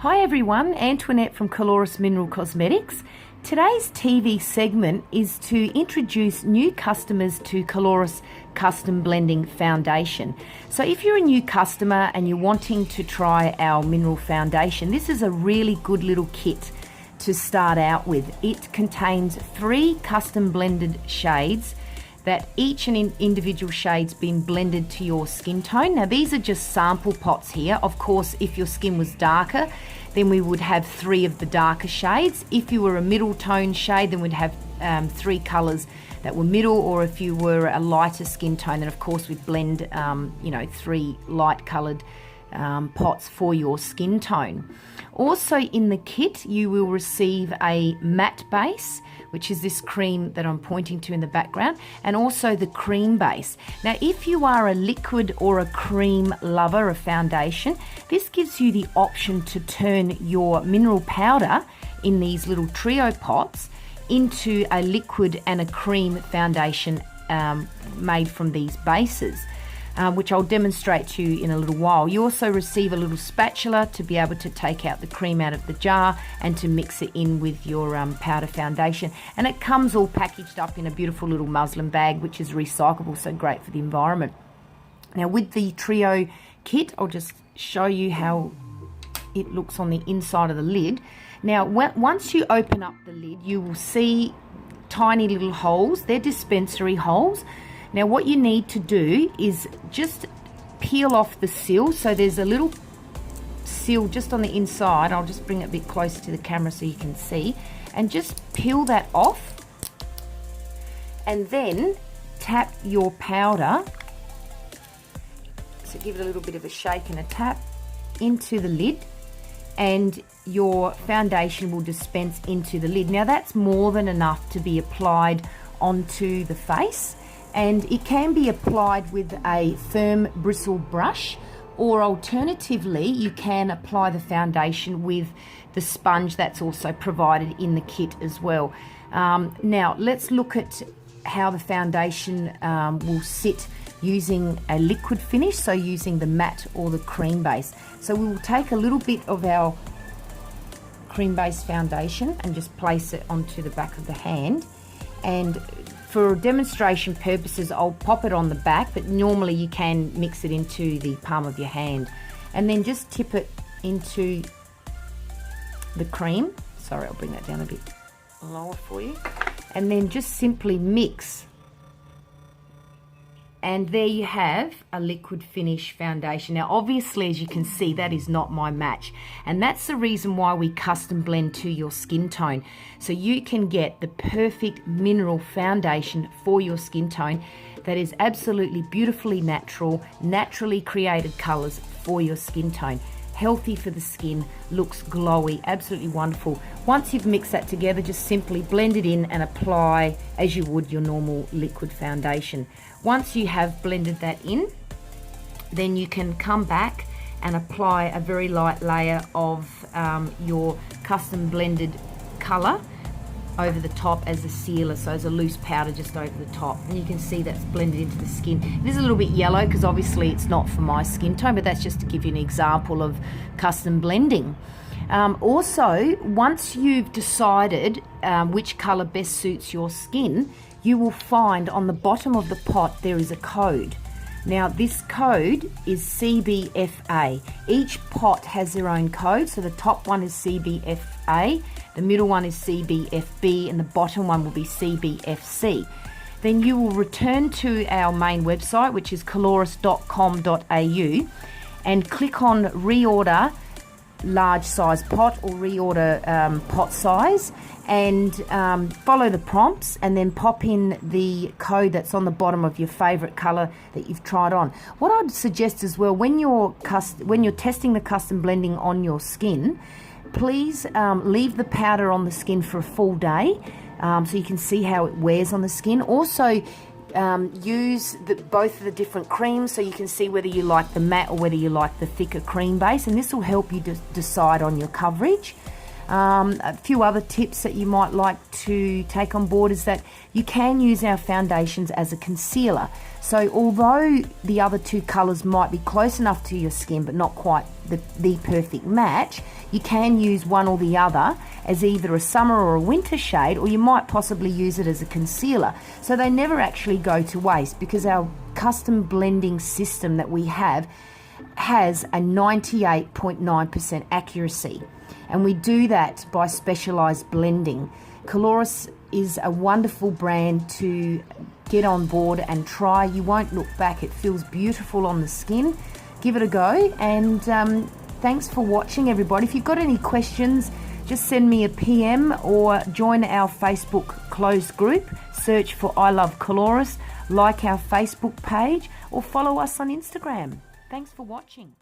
Hi everyone, Antoinette from Coloris Mineral Cosmetics. Today's TV segment is to introduce new customers to Coloris Custom Blending Foundation. So if you're a new customer and you're wanting to try our mineral foundation, this is a really good little kit to start out with. It contains 3 custom blended shades that each an individual shade's been blended to your skin tone. Now these are just sample pots here. Of course, if your skin was darker, then we would have 3 of the darker shades. If you were a middle tone shade, then we'd have 3 colors that were middle, or if you were a lighter skin tone, then of course we'd blend 3 light colored pots for your skin tone. Also in the kit you will receive a matte base, which is this cream that I'm pointing to in the background, and also the cream base. Now if you are a liquid or a cream lover of foundation, this gives you the option to turn your mineral powder in these little trio pots into a liquid and a cream foundation made from these bases. Which I'll demonstrate to you in a little while. You also receive a little spatula to be able to take out the cream out of the jar and to mix it in with your powder foundation. And it comes all packaged up in a beautiful little muslin bag, which is recyclable, so great for the environment. Now with the trio kit, I'll just show you how it looks on the inside of the lid. Now once you open up the lid, you will see tiny little holes. They're dispensary holes. Now what you need to do is just peel off the seal. So there's a little seal just on the inside. I'll just bring it a bit closer to the camera so you can see. And just peel that off. And then tap your powder. So give it a little bit of a shake and a tap into the lid. And your foundation will dispense into the lid. Now that's more than enough to be applied onto the face. And it can be applied with a firm bristle brush, or alternatively you can apply the foundation with the sponge that's also provided in the kit as well. Now let's look at how the foundation will sit using a liquid finish, so using the matte or the cream base. So we will take a little bit of our cream base foundation and just place it onto the back of the hand, and for demonstration purposes I'll pop it on the back, but normally you can mix it into the palm of your hand, and then just tip it into the cream. Sorry, I'll bring that down a bit lower for you, and then just simply mix. And there you have a liquid finish foundation. Now obviously, as you can see, that is not my match, and that's the reason why we custom blend to your skin tone, so you can get the perfect mineral foundation for your skin tone that is absolutely beautifully natural, naturally created colors for your skin tone. Healthy for the skin, looks glowy, absolutely wonderful. Once you've mixed that together, just simply blend it in and apply as you would your normal liquid foundation. Once you have blended that in, then you can come back and apply a very light layer of your custom blended color over the top as a sealer, so as a loose powder just over the top, and you can see that's blended into the skin. It is a little bit yellow because obviously it's not for my skin tone, but that's just to give you an example of custom blending. Also, once you've decided which color best suits your skin, you will find on the bottom of the pot there is a code. Now this code is CBFA. Each pot has their own code, so the top one is CBFA, the middle one is CBFB, and the bottom one will be CBFC. Then you will return to our main website, which is coloris.com.au, and click on reorder large size pot, or reorder pot size, and follow the prompts, and then pop in the code that's on the bottom of your favorite color that you've tried on. What I'd suggest as well, when you're testing the custom blending on your skin, please leave the powder on the skin for a full day, so you can see how it wears on the skin. Also use both of the different creams so you can see whether you like the matte or whether you like the thicker cream base, and this will help you decide on your coverage. A few other tips that you might like to take on board is that you can use our foundations as a concealer. So although the other two colours might be close enough to your skin but not quite the perfect match, you can use one or the other as either a summer or a winter shade, or you might possibly use it as a concealer. So they never actually go to waste, because our custom blending system that we have has a 98.9% accuracy. And we do that by specialised blending. Coloris is a wonderful brand to get on board and try. You won't look back. It feels beautiful on the skin. Give it a go. And thanks for watching, everybody. If you've got any questions, just send me a PM or join our Facebook closed group. Search for I Love Coloris, like our Facebook page, or follow us on Instagram. Thanks for watching.